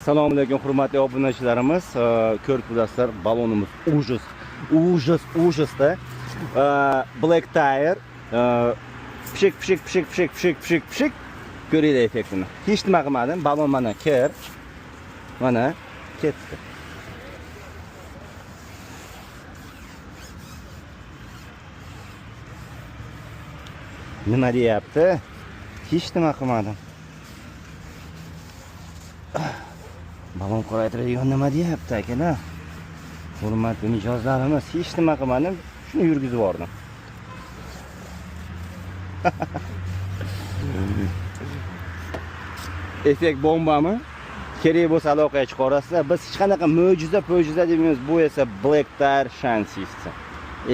Assalomu alaykum hurmatli obunachilarimiz. Ko'rib turasizlar, balonimiz ужас-da. Black tire. Pishik. Ko'ringlar effektini. Hech nima qilmadim. Balon mana kir. Mana ketdi. Nima deyapti? Hech nima qilmadim. Balon qoraytiradigan nima deyapti akalar? Hurmatli mijozlarimiz, hech nima qilmadim, shuni yurgizib yubordim. Effekt bombami? Kerak bo'lsa aloqaga chiqarasizlar. Biz hech qanaqa mo'jiza deymiz, bu esa Black Tire shansisi.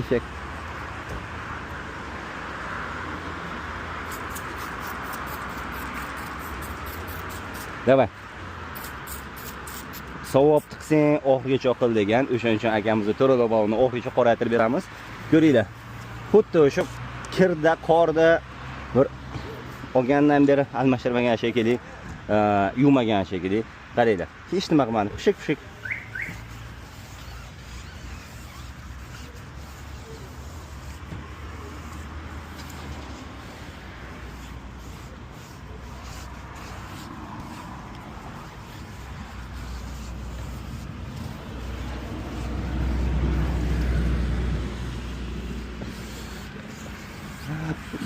Effekt. Davay. Savob tiqsang oxirigacha qil degan, o'shaning uchun akamizni to'rala balonni oxirigacha qoraytirib beramiz. Ko'ringlar. Xuddi o'sha kirda, qorda bir olgandan beri almashtirmagan shekilli, yuvmagan shekilli. Qaranglar. Hech nima qilmadi. Pishik.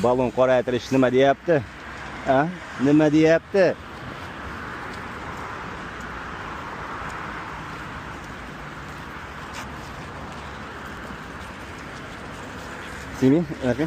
Balon qoraytirish nima deyapti? Ha? Nima deyapti? Simi, aka.